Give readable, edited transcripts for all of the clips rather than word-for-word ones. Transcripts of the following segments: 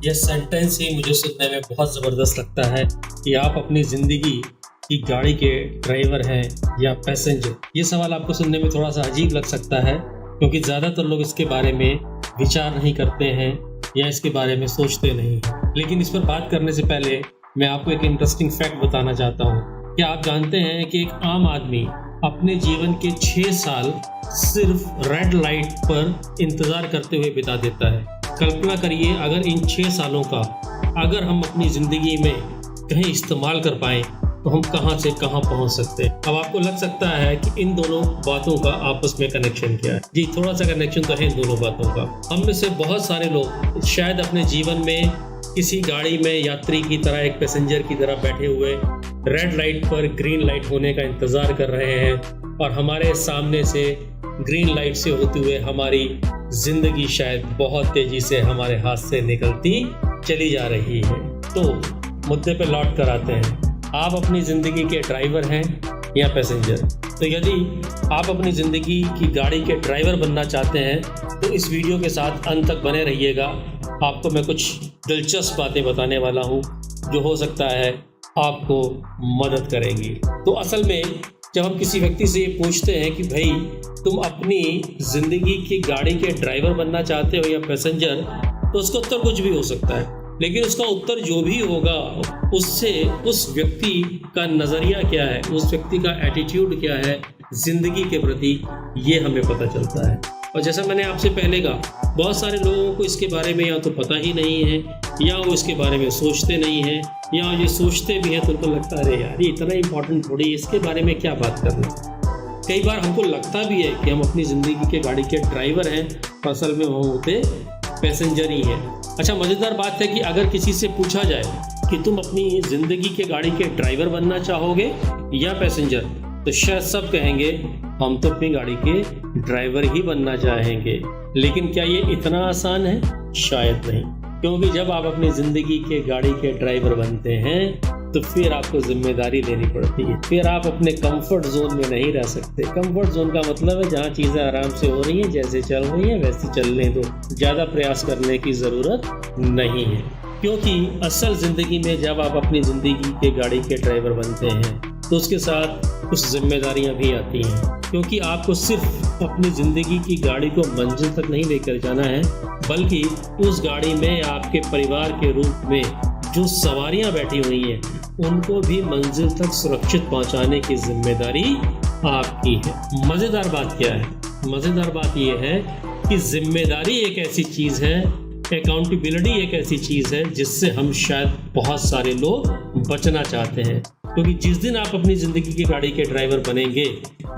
यह सेंटेंस ही मुझे सुनने में बहुत ज़बरदस्त लगता है कि आप अपनी ज़िंदगी की गाड़ी के ड्राइवर हैं या पैसेंजर। ये सवाल आपको सुनने में थोड़ा सा अजीब लग सकता है क्योंकि ज़्यादातर लोग इसके बारे में विचार नहीं करते हैं या इसके बारे में सोचते नहीं हैं। लेकिन इस पर बात करने से पहले मैं आपको एक इंटरेस्टिंग फैक्ट बताना चाहता हूँ। क्या आप जानते हैं कि एक आम आदमी अपने जीवन के 6 साल सिर्फ रेड लाइट पर इंतज़ार करते हुए बिता देता है। कल्पना करिए अगर इन 6 सालों का अगर हम अपनी ज़िंदगी में कहीं इस्तेमाल कर पाएँ तो हम कहाँ से कहाँ पहुँच सकते हैं। अब आपको लग सकता है कि इन दोनों बातों का आपस में कनेक्शन क्या है। जी, थोड़ा सा कनेक्शन तो है इन दोनों बातों का। हम में से बहुत सारे लोग शायद अपने जीवन में किसी गाड़ी में यात्री की तरह, एक पैसेंजर की तरह बैठे हुए रेड लाइट पर ग्रीन लाइट होने का इंतज़ार कर रहे हैं और हमारे सामने से ग्रीन लाइट से होते हुए हमारी ज़िंदगी शायद बहुत तेज़ी से हमारे हाथ से निकलती चली जा रही है। तो मुद्दे पे लौट कर आते हैं, आप अपनी ज़िंदगी के ड्राइवर हैं या पैसेंजर। तो यदि आप अपनी ज़िंदगी की गाड़ी के ड्राइवर बनना चाहते हैं तो इस वीडियो के साथ अंत तक बने रहिएगा। आपको मैं कुछ दिलचस्प बातें बताने वाला हूँ जो हो सकता है आपको मदद करेंगी। तो असल में जब हम किसी व्यक्ति से ये पूछते हैं कि भाई तुम अपनी ज़िंदगी की गाड़ी के ड्राइवर बनना चाहते हो या पैसेंजर, तो उसका उत्तर कुछ भी हो सकता है। लेकिन उसका उत्तर जो भी होगा उससे उस व्यक्ति का नज़रिया क्या है, उस व्यक्ति का एटीट्यूड क्या है ज़िंदगी के प्रति, ये हमें पता चलता है। और जैसा मैंने आपसे पहले कहा, बहुत सारे लोगों को इसके बारे में या तो पता ही नहीं है या वो इसके बारे में सोचते नहीं हैं, या ये सोचते भी हैं तो उनको लगता है अरे यार ये इतना इम्पोर्टेंट थोड़ी, इसके बारे में क्या बात करना। कई बार हमको लगता भी है कि हम अपनी ज़िंदगी के गाड़ी के ड्राइवर हैं, असल में वो होते पैसेंजर ही हैं। अच्छा, मज़ेदार बात है कि अगर किसी से पूछा जाए कि तुम अपनी ज़िंदगी के गाड़ी के ड्राइवर बनना चाहोगे या पैसेंजर, तो शायद सब कहेंगे हम तो अपनी गाड़ी के ड्राइवर ही बनना चाहेंगे। लेकिन क्या ये इतना आसान है? शायद नहीं, क्योंकि जब आप अपनी ज़िंदगी के गाड़ी के ड्राइवर बनते हैं तो फिर आपको जिम्मेदारी लेनी पड़ती है। फिर आप अपने कंफर्ट जोन में नहीं रह सकते। कंफर्ट जोन का मतलब है जहाँ चीज़ें आराम से हो रही हैं, जैसे चल रही हैं वैसे चलने दो, ज़्यादा प्रयास करने की ज़रूरत नहीं है। क्योंकि असल ज़िंदगी में जब आप अपनी ज़िंदगी के गाड़ी के ड्राइवर बनते हैं तो उसके साथ कुछ जिम्मेदारियां भी आती हैं। क्योंकि आपको सिर्फ अपनी ज़िंदगी की गाड़ी को मंजिल तक नहीं लेकर जाना है, बल्कि उस गाड़ी में आपके परिवार के रूप में जो सवारियां बैठी हुई हैं उनको भी मंजिल तक सुरक्षित पहुंचाने की जिम्मेदारी आपकी है। मज़ेदार बात क्या है? मज़ेदार बात यह है कि जिम्मेदारी एक ऐसी चीज़ है, अकाउंटेबिलिटी एक ऐसी चीज़ है जिससे हम शायद बहुत सारे लोग बचना चाहते हैं। क्योंकि जिस दिन आप अपनी ज़िंदगी की गाड़ी के ड्राइवर बनेंगे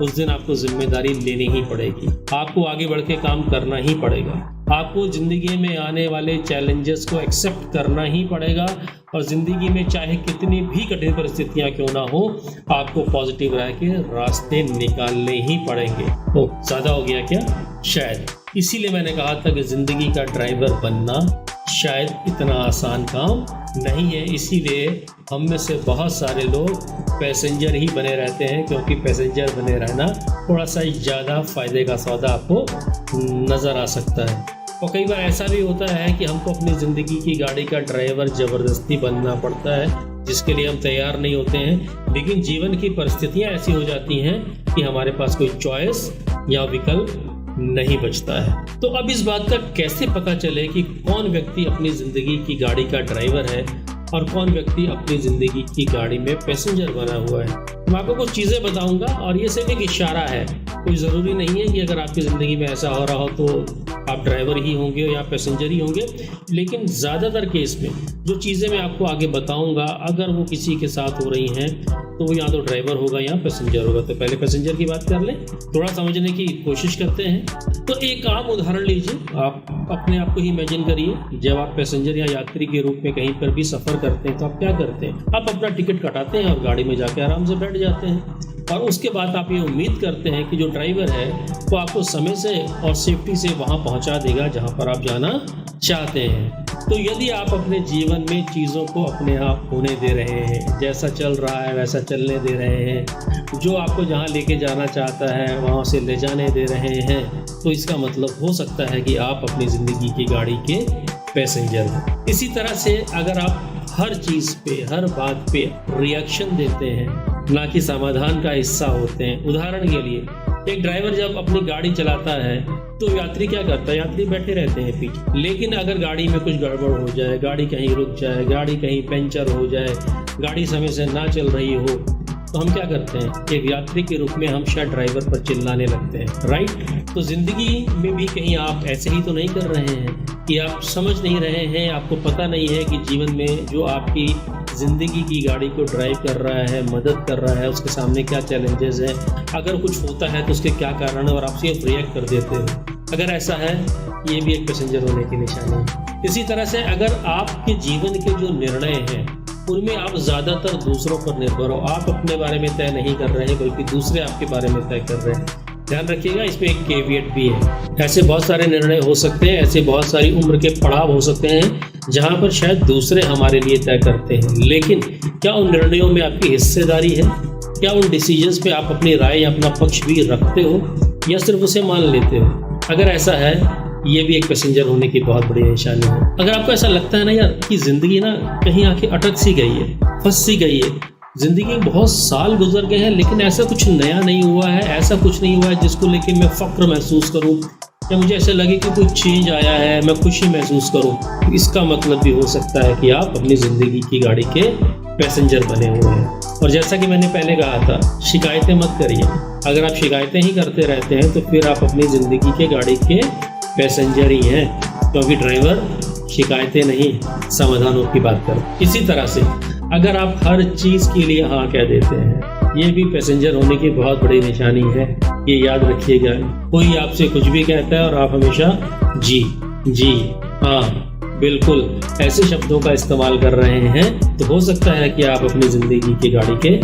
उस दिन आपको जिम्मेदारी लेनी ही पड़ेगी, आपको आगे बढ़ के काम करना ही पड़ेगा, आपको ज़िंदगी में आने वाले चैलेंजेस को एक्सेप्ट करना ही पड़ेगा और ज़िंदगी में चाहे कितनी भी कठिन परिस्थितियाँ क्यों ना हो, आपको पॉजिटिव रह के रास्ते निकालने ही पड़ेंगे। तो ज़्यादा हो गया क्या? शायद। इसीलिए मैंने कहा था कि ज़िंदगी का ड्राइवर बनना शायद इतना आसान काम नहीं है। इसीलिए हम में से बहुत सारे लोग पैसेंजर ही बने रहते हैं, क्योंकि पैसेंजर बने रहना थोड़ा सा ज़्यादा फ़ायदे का सौदा आपको नज़र आ सकता है। और कई बार ऐसा भी होता है कि हमको अपनी ज़िंदगी की गाड़ी का ड्राइवर ज़बरदस्ती बनना पड़ता है, जिसके लिए हम तैयार नहीं होते हैं। लेकिन जीवन की परिस्थितियाँ ऐसी हो जाती हैं कि हमारे पास कोई चॉइस या विकल्प नहीं बचता है। तो अब इस बात का कैसे पता चले कि कौन व्यक्ति अपनी ज़िंदगी की गाड़ी का ड्राइवर है और कौन व्यक्ति अपनी ज़िंदगी की गाड़ी में पैसेंजर बना हुआ है? मैं आपको कुछ चीज़ें बताऊंगा और ये सिर्फ एक इशारा है। कोई ज़रूरी नहीं है कि अगर आपकी ज़िंदगी में ऐसा हो रहा हो तो आप ड्राइवर ही होंगे या पैसेंजर ही होंगे। लेकिन ज़्यादातर केस में जो चीज़ें मैं आपको आगे बताऊंगा, अगर वो किसी के साथ हो रही हैं तो वो या तो ड्राइवर होगा या पैसेंजर होगा। तो पहले पैसेंजर की बात कर लें, थोड़ा समझने की कोशिश करते हैं। तो एक आम उदाहरण लीजिए, आप अपने आप को ही इमेजिन करिए। जब आप पैसेंजर या यात्री के रूप में कहीं पर भी सफ़र करते हैं तो आप क्या करते हैं? आप अपना टिकट कटाते हैं और गाड़ी में जाके आराम से बैठ जाते हैं और उसके बाद आप ये उम्मीद करते हैं कि जो ड्राइवर है वो आपको समय से और सेफ्टी से वहाँ पहुँचा देगा जहाँ पर आप जाना चाहते हैं। तो यदि आप अपने जीवन में चीज़ों को अपने आप होने दे रहे हैं, जैसा चल रहा है वैसा चलने दे रहे हैं, जो आपको जहाँ लेके जाना चाहता है वहाँ से ले जाने दे रहे हैं, तो इसका मतलब हो सकता है कि आप अपनी ज़िंदगी की गाड़ी के पैसेंजर हो। इसी तरह से अगर आप हर चीज़ पे, हर बात पे रिएक्शन देते हैं, ना कि समाधान का हिस्सा होते हैं। उदाहरण के लिए, एक ड्राइवर जब अपनी गाड़ी चलाता है तो यात्री क्या करता है? यात्री बैठे रहते हैं पीछे। लेकिन अगर गाड़ी में कुछ गड़बड़ हो जाए, गाड़ी कहीं रुक जाए, गाड़ी कहीं पंचर हो जाए, गाड़ी समय से ना चल रही हो, तो हम क्या करते हैं? एक यात्री के रूप में हम शायद ड्राइवर पर चिल्लाने लगते हैं, राइट? तो जिंदगी में भी कहीं आप ऐसे ही तो नहीं कर रहे हैं कि आप समझ नहीं रहे हैं, आपको पता नहीं है कि जीवन में जो आपकी जिंदगी की गाड़ी को ड्राइव कर रहा है, मदद कर रहा है, उसके सामने क्या चैलेंजेस हैं, अगर कुछ होता है तो उसके क्या कारण है, और आप सिर्फ रिएक्ट कर देते हो। अगर ऐसा है, ये भी एक पैसेंजर होने की निशानी है। इसी तरह से अगर आपके जीवन के जो निर्णय हैं उनमें आप ज़्यादातर दूसरों पर निर्भर हो, आप अपने बारे में तय नहीं कर रहे हैं बल्कि दूसरे आपके बारे में तय कर रहे हैं। ध्यान रखिएगा, इसमें एक केवियट भी है। ऐसे बहुत सारे निर्णय हो सकते हैं, ऐसे बहुत सारी उम्र के पड़ाव हो सकते हैं जहां पर शायद दूसरे हमारे लिए तय करते हैं, लेकिन क्या उन निर्णयों में आपकी हिस्सेदारी है? क्या उन डिसीजंस पे आप अपनी राय या अपना पक्ष भी रखते हो या सिर्फ उसे मान लेते हो? अगर ऐसा है, ये भी एक पैसेंजर होने की बहुत बड़ी निशानी है। अगर आपको ऐसा लगता है ना यार कि जिंदगी ना कहीं आके अटक सी गई है, फंस सी गई है, जिंदगी में बहुत साल गुजर गए हैं लेकिन ऐसा कुछ नया नहीं हुआ है, ऐसा कुछ नहीं हुआ है जिसको लेके मैं फक्र महसूस करूं या मुझे ऐसा लगे कि कोई चेंज आया है, मैं खुशी महसूस करूं, तो इसका मतलब भी हो सकता है कि आप अपनी ज़िंदगी की गाड़ी के पैसेंजर बने हुए हैं। और जैसा कि मैंने पहले कहा था, शिकायतें मत करिए। अगर आप शिकायतें ही करते रहते हैं तो फिर आप अपनी ज़िंदगी के गाड़ी के पैसेंजर ही हैं, क्योंकि ड्राइवर शिकायतें नहीं, समाधानों की बात करो। इसी तरह से अगर आप हर चीज़ के लिए हाँ कह देते हैं, ये भी पैसेंजर होने की बहुत बड़ी निशानी है। ये याद रखिएगा, कोई आपसे कुछ भी कहता है और आप हमेशा जी, हाँ, बिल्कुल ऐसे शब्दों का इस्तेमाल कर रहे हैं, तो हो सकता है कि आप अपनी ज़िंदगी की गाड़ी के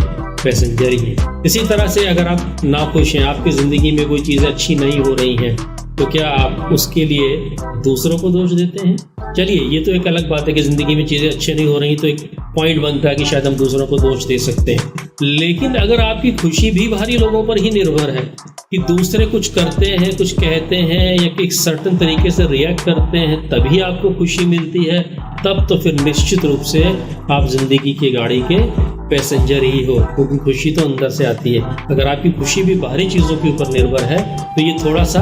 पैसेंजर ही हैं। इसी तरह से अगर आप नाखुश हैं, आपकी ज़िंदगी में कोई चीज़ें अच्छी नहीं हो रही हैं, तो क्या आप उसके लिए दूसरों को दोष देते हैं? चलिए, ये तो एक अलग बात है कि ज़िंदगी में चीज़ें अच्छी नहीं हो रही, तो एक पॉइंट बनता है कि शायद हम दूसरों को दोष दे सकते हैं। लेकिन अगर आपकी खुशी भी बाहरी लोगों पर ही निर्भर है कि दूसरे कुछ करते हैं, कुछ कहते हैं या एक सर्टेन तरीके से रिएक्ट करते हैं तभी आपको खुशी मिलती है, तब तो फिर निश्चित रूप से आप जिंदगी की गाड़ी के पैसेंजर ही हो, क्योंकि खुशी तो अंदर से आती है। अगर आपकी खुशी भी बाहरी चीज़ों के ऊपर निर्भर है तो ये थोड़ा सा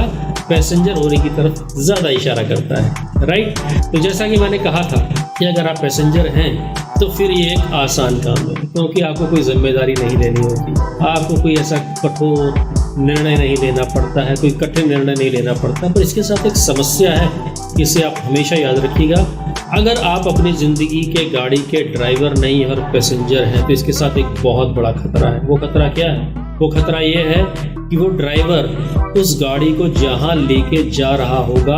पैसेंजर होने की तरफ ज़्यादा इशारा करता है, राइट? तो जैसा कि मैंने कहा था कि अगर आप पैसेंजर हैं तो फिर ये एक आसान काम है, क्योंकि आपको कोई जिम्मेदारी नहीं लेनी होती, आपको कोई ऐसा कठोर निर्णय नहीं लेना पड़ता है, कोई कठिन निर्णय नहीं लेना पड़ता। पर इसके साथ एक समस्या है, इसे आप हमेशा याद रखिएगा। अगर आप अपनी ज़िंदगी के गाड़ी के ड्राइवर नहीं और पैसेंजर हैं तो इसके साथ एक बहुत बड़ा खतरा है। वो खतरा क्या है? वो खतरा ये है कि वो ड्राइवर उस गाड़ी को जहाँ लेके जा रहा होगा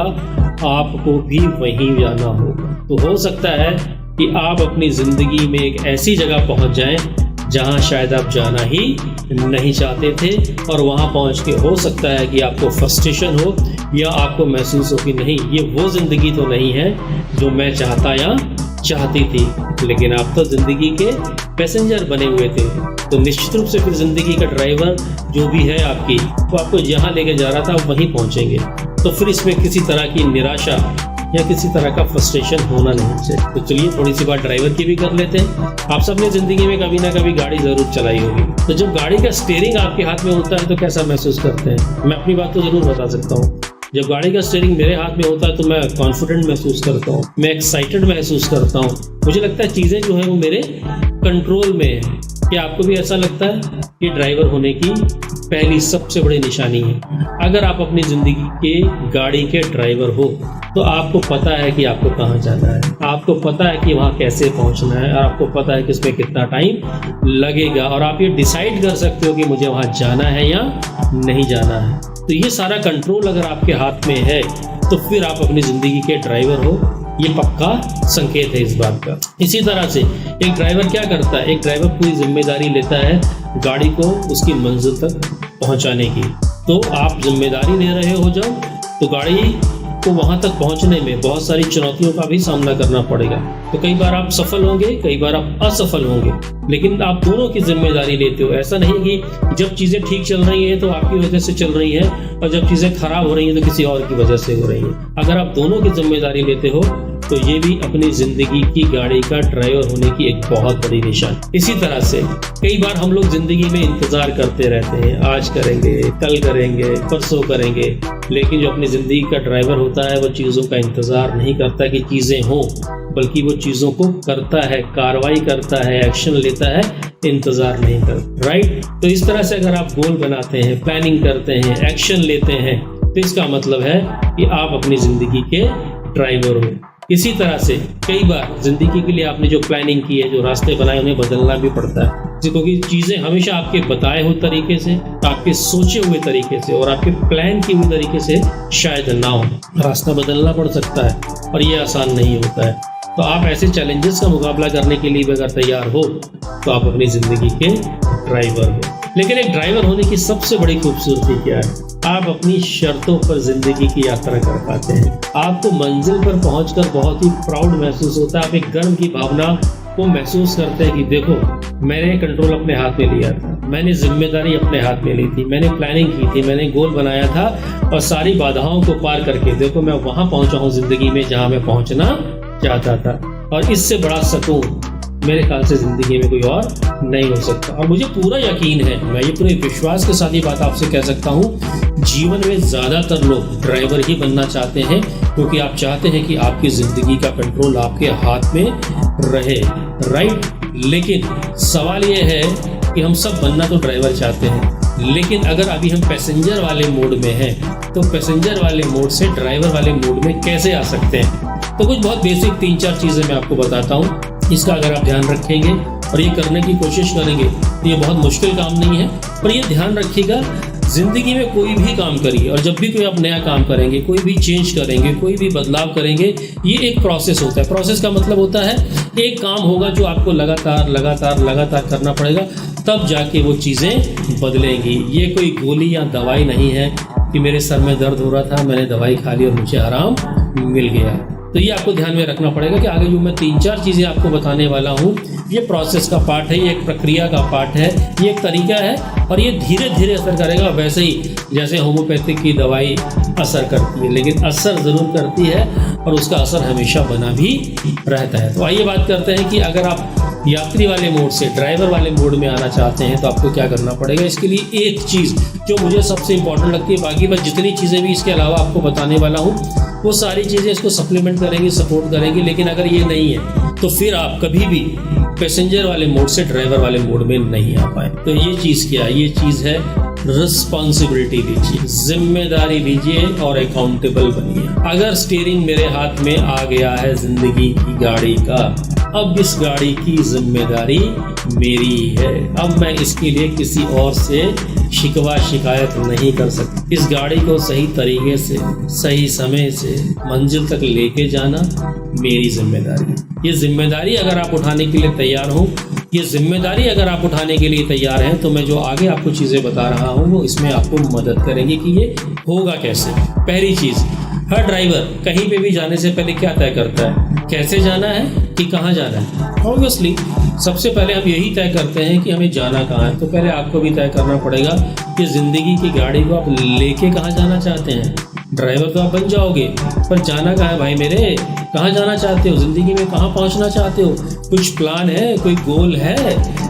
आपको भी वहीं जाना होगा। तो हो सकता है कि आप अपनी ज़िंदगी में एक ऐसी जगह पहुंच जाएं जहां शायद आप जाना ही नहीं चाहते थे, और वहां पहुंच के हो सकता है कि आपको फ्रस्ट्रेशन हो या आपको महसूस हो कि नहीं, ये वो ज़िंदगी तो नहीं है जो मैं चाहता या चाहती थी। लेकिन आप तो ज़िंदगी के पैसेंजर बने हुए थे, तो निश्चित रूप से फिर ज़िंदगी का ड्राइवर जो भी है आपकी, वो आपको जहाँ लेके जा रहा था आप वहीं पहुँचेंगे। तो फिर इसमें किसी तरह की निराशा या किसी तरह का फ्रस्ट्रेशन होना नहीं चाहिए। तो चलिए थोड़ी सी बात ड्राइवर की भी कर लेते हैं। आप सबने ज़िंदगी में कभी ना कभी गाड़ी ज़रूर चलाई होगी, तो जब गाड़ी का स्टीयरिंग आपके हाथ में होता है तो कैसा महसूस करते हैं? मैं अपनी बात तो ज़रूर बता सकता हूँ। जब गाड़ी का स्टीयरिंग मेरे हाथ में होता है तो मैं कॉन्फिडेंट महसूस करता हूँ, मैं एक्साइटेड महसूस करता हूँ, मुझे लगता है चीज़ें जो है वो मेरे कंट्रोल में है। क्या आपको भी ऐसा लगता है? कि ड्राइवर होने की पहली सबसे बड़ी निशानी है। अगर आप अपनी ज़िंदगी के गाड़ी के ड्राइवर हो तो आपको पता है कि आपको कहाँ जाना है, आपको पता है कि वहाँ कैसे पहुँचना है, और आपको पता है कि इसमें कितना टाइम लगेगा, और आप ये डिसाइड कर सकते हो कि मुझे वहाँ जाना है या नहीं जाना है। तो ये सारा कंट्रोल अगर आपके हाथ में है तो फिर आप अपनी ज़िंदगी के ड्राइवर हो, ये पक्का संकेत है इस बात का। इसी तरह से एक ड्राइवर क्या करता है? एक ड्राइवर पूरी जिम्मेदारी लेता है गाड़ी को उसकी मंजिल तक पहुंचाने की। तो आप जिम्मेदारी ले रहे हो जब, तो गाड़ी को वहां तक पहुंचने में बहुत सारी चुनौतियों का भी सामना करना पड़ेगा। तो कई बार आप सफल होंगे, कई बार आप असफल होंगे, लेकिन आप दोनों की जिम्मेदारी लेते हो। ऐसा नहीं कि जब चीज़ें ठीक चल रही हैं तो आपकी वजह से चल रही हैं, और जब चीज़ें खराब हो रही हैं तो किसी और की वजह से हो रही हैं। अगर आप दोनों की जिम्मेदारी लेते हो तो ये भी अपनी जिंदगी की गाड़ी का ड्राइवर होने की एक बहुत बड़ी निशान। इसी तरह से कई बार हम लोग जिंदगी में इंतजार करते रहते हैं, आज करेंगे, कल करेंगे, परसों करेंगे, लेकिन जो अपनी जिंदगी का ड्राइवर होता है वो चीज़ों का इंतजार नहीं करता कि चीज़ें हों, बल्कि वो चीज़ों को करता है, कार्रवाई करता है, एक्शन लेता है, इंतजार नहीं करता। राइट? तो इस तरह से अगर आप गोल बनाते हैं, प्लानिंग करते हैं, एक्शन लेते हैं, तो इसका मतलब है कि आप अपनी ज़िंदगी के ड्राइवर हो। इसी तरह से कई बार ज़िंदगी के लिए आपने जो प्लानिंग की है, जो रास्ते बनाए, उन्हें बदलना भी पड़ता है, क्योंकि चीज़ें हमेशा आपके बताए हुए तरीके से, आपके सोचे हुए तरीके से और आपके प्लान किए हुए तरीके से शायद ना हो। रास्ता बदलना पड़ सकता है और ये आसान नहीं होता है। तो आप ऐसे चैलेंजेस का मुकाबला करने के लिए भी अगर तैयार हो तो आप अपनी ज़िंदगी के ड्राइवर हो। लेकिन एक ड्राइवर होने की सबसे बड़ी खूबसूरती क्या है? आप अपनी शर्तों पर जिंदगी की यात्रा कर पाते हैं। आपको मंजिल पर पहुंचकर बहुत ही प्राउड महसूस होता है। आप एक गर्व की भावना को महसूस करते हैं कि देखो, मैंने कंट्रोल अपने हाथ में लिया था, मैंने जिम्मेदारी अपने हाथ में ली थी, मैंने प्लानिंग की थी, मैंने गोल बनाया था और सारी बाधाओं को पार करके देखो मैं वहां पहुंचा हूं जिंदगी में जहां मैं पहुंचना चाहता था। और इससे बड़ा सुकून मेरे ख्याल से जिंदगी में कोई और नहीं हो सकता। और मुझे पूरा यकीन है, मैं ये पूरे विश्वास के साथ ये बात आपसे कह सकता हूँ, जीवन में ज़्यादातर लोग ड्राइवर ही बनना चाहते हैं, क्योंकि आप चाहते हैं कि आपकी ज़िंदगी का कंट्रोल आपके हाथ में रहे। राइट? लेकिन सवाल ये है कि हम सब बनना तो ड्राइवर चाहते हैं, लेकिन अगर अभी हम पैसेंजर वाले मोड में हैं तो पैसेंजर वाले मोड से ड्राइवर वाले मोड में कैसे आ सकते हैं? तो कुछ बहुत बेसिक 3-4 चीज़ें मैं आपको बताता हूँ। इसका अगर आप ध्यान रखेंगे और ये करने की कोशिश करेंगे तो ये बहुत मुश्किल काम नहीं है, पर ये ध्यान रखिएगा, ज़िंदगी में कोई भी काम करिए और जब भी कोई आप नया काम करेंगे, कोई भी चेंज करेंगे, कोई भी बदलाव करेंगे, ये एक प्रोसेस होता है। प्रोसेस का मतलब होता है एक काम होगा जो आपको लगातार करना पड़ेगा, तब जाके वो चीज़ें बदलेंगी। ये कोई गोली या दवाई नहीं है कि मेरे सर में दर्द हो रहा था, मैंने दवाई खा ली और मुझे आराम मिल गया। तो ये आपको ध्यान में रखना पड़ेगा कि आगे जो मैं 3-4 चीज़ें आपको बताने वाला हूँ, ये प्रोसेस का पार्ट है, ये एक प्रक्रिया का पार्ट है, ये एक तरीका है और ये धीरे धीरे असर करेगा, वैसे ही जैसे होम्योपैथिक की दवाई असर करती है, लेकिन असर ज़रूर करती है और उसका असर हमेशा बना भी रहता है। तो आइए बात करते हैं कि अगर आप यात्री वाले मोड से ड्राइवर वाले मोड में आना चाहते हैं तो आपको क्या करना पड़ेगा। इसके लिए एक चीज़ जो मुझे सबसे इम्पोर्टेंट लगती है, बाकी मैं जितनी चीज़ें भी इसके अलावा आपको बताने वाला हूँ वो सारी चीज़ें इसको सप्लीमेंट करेंगी, सपोर्ट करेंगी, लेकिन अगर ये नहीं है तो फिर आप कभी भी पैसेंजर वाले मोड से ड्राइवर वाले मोड में नहीं आ पाए। तो ये चीज़ क्या है? ये चीज़ है रिस्पॉन्सिबिलिटी लीजिए, जिम्मेदारी लीजिए और अकाउंटेबल बनिए। अगर स्टीयरिंग मेरे हाथ में आ गया है जिंदगी की गाड़ी का, अब इस गाड़ी की जिम्मेदारी मेरी है। अब मैं इसके लिए किसी और से शिकवा शिकायत नहीं कर सकता। इस गाड़ी को सही तरीके से, सही समय से मंजिल तक लेके जाना मेरी जिम्मेदारी। ये जिम्मेदारी अगर आप उठाने के लिए तैयार हो, ये जिम्मेदारी अगर आप उठाने के लिए तैयार हैं, तो मैं जो आगे आपको चीज़ें बता रहा हूँ वो इसमें आपको मदद करेंगी कि ये होगा कैसे। पहली चीज़, हर ड्राइवर कहीं पे भी जाने से पहले क्या तय करता है? कैसे जाना है कि कहाँ जाना है। ऑब्वियसली सबसे पहले हम यही तय करते हैं कि हमें जाना कहाँ है। तो पहले आपको भी तय करना पड़ेगा कि ज़िंदगी की गाड़ी को आप लेके कहाँ जाना चाहते हैं। ड्राइवर तो आप बन जाओगे, पर जाना कहाँ है भाई मेरे? कहाँ जाना चाहते हो? ज़िंदगी में कहाँ पहुँचना चाहते हो? कुछ प्लान है, कोई गोल है?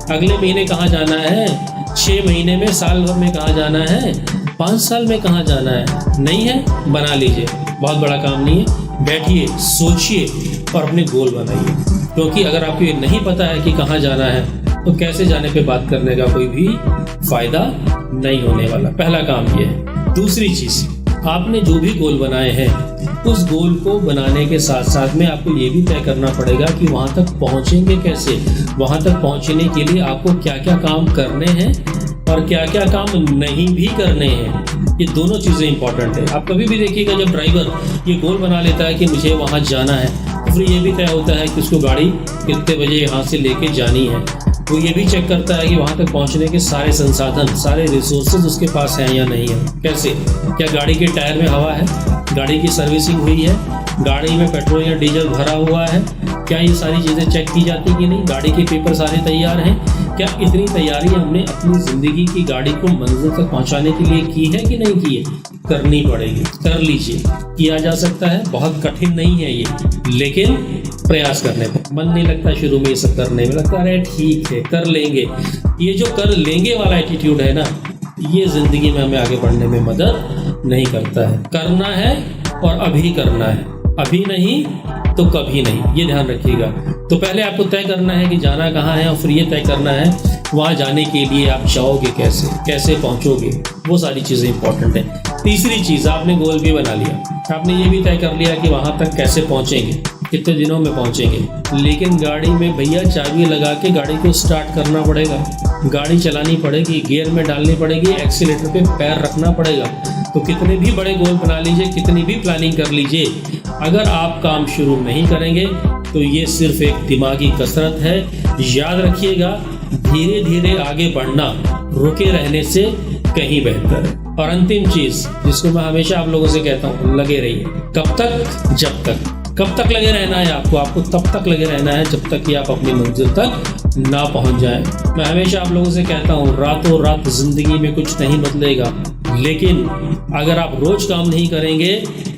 अगले महीने कहाँ जाना है? 6 महीने में, साल भर में कहाँ जाना है? 5 साल में कहाँ जाना है? नहीं है? बना लीजिए, बहुत बड़ा काम नहीं है। बैठिए, सोचिए और अपने गोल बनाइए, क्योंकि अगर आपको ये नहीं पता है कि कहाँ जाना है तो कैसे जाने पे बात करने का कोई भी फ़ायदा नहीं होने वाला। पहला काम ये है। दूसरी चीज़, आपने जो भी गोल बनाए हैं उस गोल को बनाने के साथ साथ में आपको ये भी तय करना पड़ेगा कि वहाँ तक पहुँचेंगे कैसे। वहाँ तक पहुँचने के लिए आपको क्या क्या काम करने हैं और क्या क्या काम नहीं भी करने हैं। ये दोनों चीज़ें इंपॉर्टेंट है। आप कभी भी देखिएगा जब ड्राइवर ये गोल बना लेता है कि मुझे वहाँ जाना है, तो फिर ये भी तय होता है कि उसको गाड़ी कितने बजे यहाँ से लेके जानी है। वो ये भी चेक करता है कि वहाँ तक पहुँचने के सारे संसाधन, सारे रिसोर्सेज उसके पास हैं या नहीं है। कैसे? क्या गाड़ी के टायर में हवा है? गाड़ी की सर्विसिंग हुई है? गाड़ी में पेट्रोल या डीजल भरा हुआ है? क्या ये सारी चीज़ें चेक की जाती कि नहीं? गाड़ी के पेपर सारे तैयार हैं? क्या इतनी तैयारी हमने अपनी ज़िंदगी की गाड़ी को मंजिल तक पहुंचाने के लिए की है कि नहीं की है? करनी पड़ेगी। कर लीजिए, किया जा सकता है, बहुत कठिन नहीं है ये, लेकिन प्रयास करने पर मन नहीं लगता शुरू में ये सब करने में, लगता है ठीक है कर लेंगे। ये जो कर लेंगे वाला एटीट्यूड है ना, ये जिंदगी में हमें आगे बढ़ने में मदद नहीं करता है। करना है और अभी करना है, अभी नहीं तो कभी नहीं, ये ध्यान रखिएगा। तो पहले आपको तय करना है कि जाना कहाँ है, और फिर ये तय करना है वहाँ जाने के लिए आप जाओगे कैसे, कैसे पहुँचोगे, वो सारी चीज़ें इंपॉर्टेंट है। तीसरी चीज़, आपने गोल भी बना लिया, आपने ये भी तय कर लिया कि वहाँ तक कैसे पहुँचेंगे, कितने दिनों में पहुँचेंगे, लेकिन गाड़ी में भैया चाबी लगा के गाड़ी को स्टार्ट करना पड़ेगा, गाड़ी चलानी पड़ेगी, गियर में डालनी पड़ेगी, एक्सीलेटर पे पैर रखना पड़ेगा। तो कितने भी बड़े गोल बना लीजिए, कितनी भी प्लानिंग कर लीजिए, अगर आप काम शुरू नहीं करेंगे तो ये सिर्फ एक दिमागी कसरत है। याद रखिएगा, धीरे धीरे आगे बढ़ना रुके रहने से कहीं बेहतर है। और अंतिम चीज जिसको मैं हमेशा आप लोगों से कहता हूँ, लगे रहिए। कब तक? जब तक। कब तक लगे रहना है आपको तब तक लगे रहना है जब तक कि आप अपनी मंजिल तक ना पहुंच जाएं। मैं हमेशा आप लोगों से कहता हूँ, रातों रात जिंदगी में कुछ नहीं बदलेगा, लेकिन अगर आप रोज काम नहीं करेंगे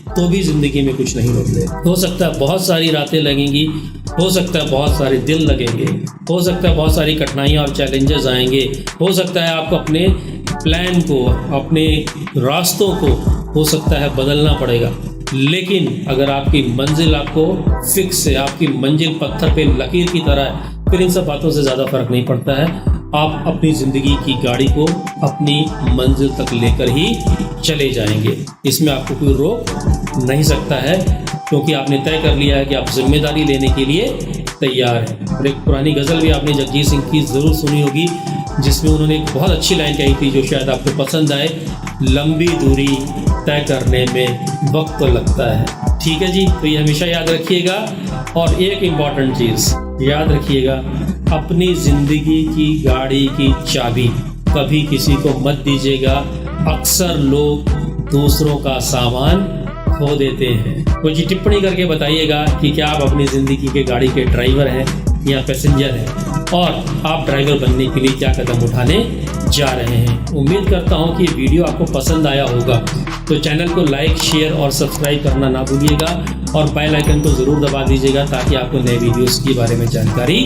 तो भी जिंदगी में कुछ नहीं बदलेगा। हो सकता है बहुत सारी रातें लगेंगी, हो सकता है बहुत सारे दिन लगेंगे, हो सकता है बहुत सारी कठिनाइयाँ और चैलेंजेस आएंगे, हो सकता है आपको अपने प्लान को, अपने रास्तों को हो सकता है बदलना पड़ेगा, लेकिन अगर आपकी मंजिल आपको फिक्स है, आपकी मंजिल पत्थर पे लकीर की तरह है, फिर इन सब बातों से ज़्यादा फर्क नहीं पड़ता है। आप अपनी ज़िंदगी की गाड़ी को अपनी मंजिल तक लेकर ही चले जाएंगे, इसमें आपको कोई रोक नहीं सकता है, क्योंकि आपने तय कर लिया है कि आप जिम्मेदारी लेने के लिए तैयार हैं। और एक पुरानी गज़ल भी आपने जगजीत सिंह की ज़रूर सुनी होगी, जिसमें उन्होंने एक बहुत अच्छी लाइन कही थी जो शायद आपको पसंद आए, लंबी दूरी तय करने में वक्त तो लगता है। ठीक है जी, तो ये हमेशा याद रखिएगा। और एक इम्पॉर्टेंट चीज़ याद रखिएगा, अपनी ज़िंदगी की गाड़ी की चाबी कभी किसी को मत दीजिएगा। अक्सर लोग दूसरों का सामान खो देते हैं। कुछ टिप्पणी करके बताइएगा कि क्या आप अपनी ज़िंदगी के गाड़ी के ड्राइवर हैं या पैसेंजर हैं, और आप ड्राइवर बनने के लिए क्या कदम उठाने जा रहे हैं। उम्मीद करता हूं कि ये वीडियो आपको पसंद आया होगा, तो चैनल को लाइक, शेयर और सब्सक्राइब करना ना भूलिएगा, और बेल आइकन को ज़रूर दबा दीजिएगा ताकि आपको नए वीडियोस के बारे में जानकारी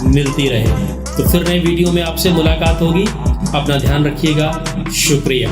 मिलती रहे। तो फिर नए वीडियो में आपसे मुलाकात होगी। अपना ध्यान रखिएगा। शुक्रिया।